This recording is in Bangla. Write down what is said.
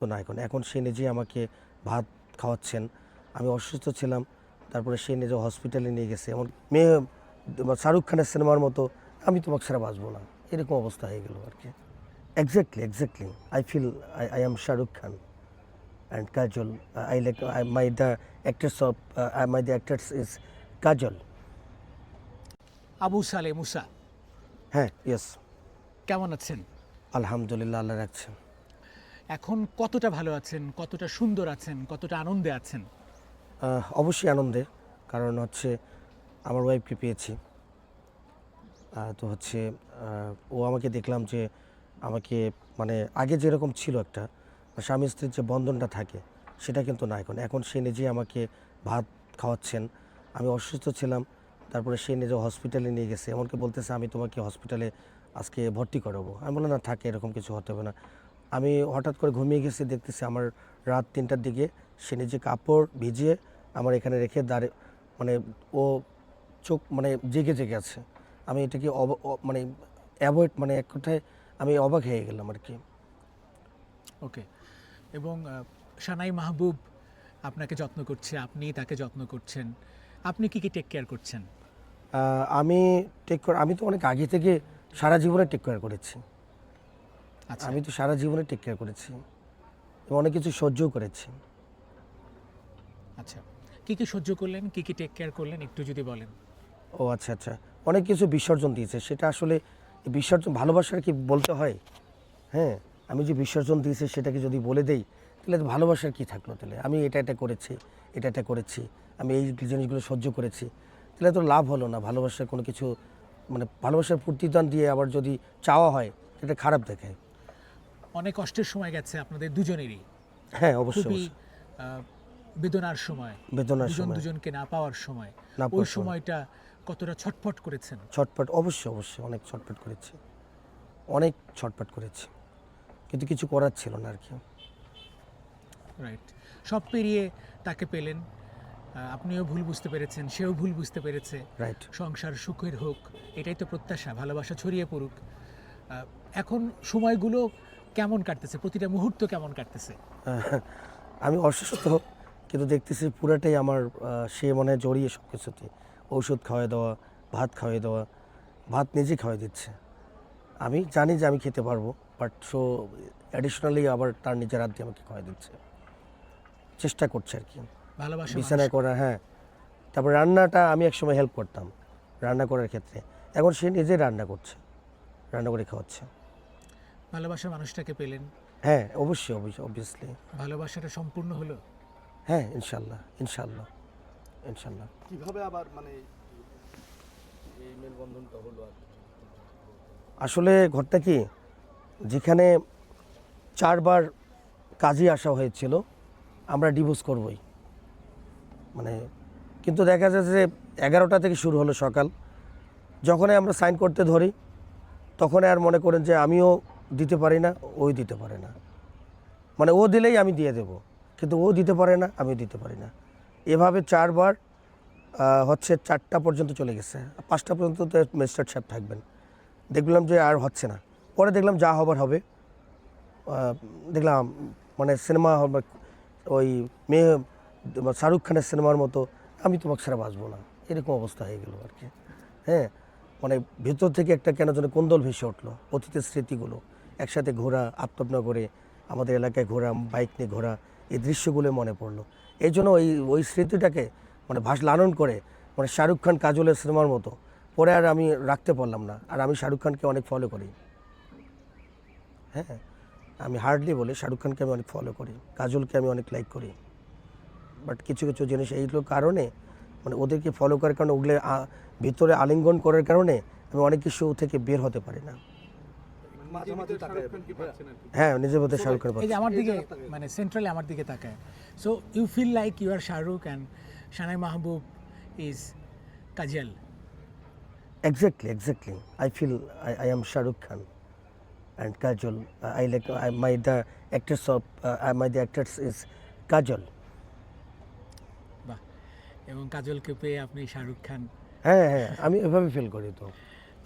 তো না, এখন সে নিজেই আমাকে ভাত খাওয়াচ্ছেন। আমি অসুস্থ ছিলাম, তারপরে সে নিজে হসপিটালে নিয়ে গেছে। এমন মেয়ে শাহরুখ খানের সিনেমার মতো আমি তোমাকে ছাড়া বাঁচবো না, এরকম অবস্থা হয়ে গেল আর কি। Exactly I feel I am Shahrukh Khan and Kajol. I like my the actress of my the actress is Kajol. Abu Saleh Musa, হ্যাঁ, ইয়েস। কেমন আছেন? আলহামদুলিল্লাহ, আল্লাহ রাখছেন। এখন কতটা ভালো আছেন, কতটা সুন্দর আছেন, কতটা আনন্দে আছেন? অবশ্যই আনন্দে, কারণ হচ্ছে আমার ওয়াইফকে পেয়েছি। তো হচ্ছে ও আমাকে দেখলাম যে আমাকে মানে আগে যেরকম ছিল একটা স্বামী স্ত্রীর যে বন্ধনটা থাকে সেটা কিন্তু না। এখন সে নিজেই আমাকে ভাত খাওয়াচ্ছেন। আমি অসুস্থ ছিলাম, তারপরে সে নিজে হসপিটালে নিয়ে গেছে। এমনকি বলতেছে আমি তোমাকে হসপিটালে আজকে ভর্তি করাবো। আমি বললাম না, থাকে, এরকম কিছু হতে হবে না। আমি হঠাৎ করে ঘুমিয়ে গেছি, দেখতেছি আমার রাত 3টার দিকে সে নিজে কাপড় ভিজিয়ে আমার এখানে রেখে দাঁড়িয়ে, মানে ও চোখ মানে জেগে জেগে আছে। আমি এটাকে মানে অ্যাভয়েড, মানে এক কথায় আমি অবাক হয়ে গেলাম আর কি। ওকে। এবং সানাই মাহবুব আপনাকে যত্ন করছে, আপনি তাকে যত্ন করছেন। আপনি কি টেক কেয়ার করছেন? আমি আমি তো অনেক আগে থেকে সারা জীবনে টেক কেয়ার করেছি। আচ্ছা, আমি তো সারা জীবনে টেক কেয়ার করেছি এবং অনেক কিছু সহ্যও করেছি। আচ্ছা। কি সহ্য করলেন, কি টেক কেয়ার করলেন একটু যদি বলেন। ও আচ্ছা আচ্ছা, অনেক কিছু বিসর্জন দিয়েছে। সেটা আসলে বিসর্জন ভালোবাসার কি বলতে হয়? হ্যাঁ, আমি যে বিসর্জন দিয়েছি সেটাকে যদি বলে দেই তাহলে তো ভালোবাসার কি থাকলো? তাহলে আমি এটা করেছি, এটা করেছি, আমি এই জিনিসগুলো সহ্য করেছি, তাহলে তো লাভ হলো না। ভালোবাসার কোনো কিছু মানে ভালোবাসার প্রতিদান দিয়ে আবার যদি চাওয়া হয় এটা খারাপ দেখায়। অনেক কষ্টের সময় গেছে আপনাদের দুজনেরই। হ্যাঁ, অবশ্যই খুবই অবশ্যই। বেদনার সময়, বেদনার দুজন সময়, দুজনকে না পাওয়ার সময়। না ওই পাওয়ার সময় সময়টা কতটা ছটফট করেছেন? ছটফট, অবশ্যই অবশ্যই অনেক ছটফট করেছি, অনেক ছটফট করেছি, কিন্তু কিছু করার ছিল না আর কি। রাইট। সব পেরিয়ে তাকে পেলেন, আপনিও ভুল বুঝতে পেরেছেন, সেও ভুল বুঝতে পেরেছে। রাইট। সংসার সুখের হোক, এটাই তো প্রত্যাশা, ভালোবাসা ছড়িয়ে পড়ুক। এখন সময়গুলো কেমন কাটতেছে, প্রতিটা মুহূর্ত কেমন কাটতেছে? আমি অসুস্থ, কিন্তু দেখতেছি পুরাটাই আমার সে মনে হয় জড়িয়ে সব কিছুতে। ঔষধ খাওয়াই দেওয়া, ভাত খাওয়াই দেওয়া, ভাত নিজে খাওয়াই দিচ্ছে। আমি জানি যে আমি খেতে পারবো, বাট সো অ্যাডিশনালি আবার তার নিজের হাত দিয়ে আমাকে খাওয়াই দিচ্ছে, চেষ্টা করছে আর কি ভালোবাসা মানুষ। বিছানায় করা। হ্যাঁ, তারপর রান্নাটা আমি একসময় হেল্প করতাম রান্না করার ক্ষেত্রে, এখন সে নিজেই রান্না করছে, রান্না করে খাওয়াচ্ছে। ভালোবাসার মানুষটাকে পেলেন, হ্যাঁ, অবশ্যই অবশ্যই, অবভিয়াসলি। ভালোবাসাটা সম্পূর্ণ হলো। হ্যাঁ, ইনশাল্লাহ ইনশাল্লাহ ইনশাল্লাহ। কিভাবে আবার মানে এই মেলবন্ধনটা হলো আর কি? আসলে ঘরটা কি, যেখানে 4বার কাজে আসা হয়েছিল আমরা ডিভোর্স করবই, মানে কিন্তু দেখা যাচ্ছে যে 11টা থেকে শুরু হলো সকাল, যখনই আমরা সাইন করতে ধরি তখনই আর মনে করেন যে আমিও দিতে পারি না, ওই দিতে পারে না। মানে ও দিলেই আমি দিয়ে দেব, কিন্তু ও দিতে পারে না, আমি দিতে পারি না। এভাবে 4বার হচ্ছে 4টা পর্যন্ত চলে গেছে। 5টা পর্যন্ত তো ম্যাজিস্ট্রেট সাহেব থাকবেন। দেখলাম যে আর হচ্ছে না, পরে দেখলাম যা হবার হবে। দেখলাম মানে সিনেমা ওই মেয়ে শাহরুখ খানের সিনেমার মতো আমি তোমাকে ছাড়া বাঁচবো না, এরকম অবস্থা হয়ে গেল আর কি। হ্যাঁ, মানে ভেতর থেকে একটা কেন যেন কোন্দল ভেসে উঠলো, অতীতের স্মৃতিগুলো, একসাথে ঘোরা, আত্মনগরে আমাদের এলাকায় ঘোরা, বাইক নিয়ে ঘোরা, এই দৃশ্যগুলো মনে পড়লো। এই জন্য ওই স্মৃতিটাকে মানে লালন করে, মানে শাহরুখ খান কাজলের সিনেমার মতো পরে আর আমি রাখতে পারলাম না। আর আমি শাহরুখ খানকে অনেক ফলো করি। হ্যাঁ, আমি হার্ডলি বলি শাহরুখ খানকে আমি অনেক ফলো করি, কাজলকে আমি অনেক লাইক করি, বাট কিছু কিছু জিনিস এইগুলোর কারণে মানে ওদেরকে ফলো করার কারণে ওগুলো ভিতরে আলিঙ্গন করার কারণে আমি অনেক কিছু থেকে বের হতে পারি না। মাঝামাঝি তাকায়। হ্যাঁ, নিজের মধ্যে শাহরুখ খান এই যে আমার দিকে, মানে সেন্ট্রালি আমার দিকে তাকায়। So you feel like you are Shahrukh and Sanai Mahbub is Kajol. Exactly I feel I am Shahrukh Khan and Kajol. I like my the actress of my the actress is Kajol. বাহ। এবং কাজলকে পেয়ে আপনি শাহরুখ খান। হ্যাঁ হ্যাঁ, আমি এভাবে ফিল করি তো।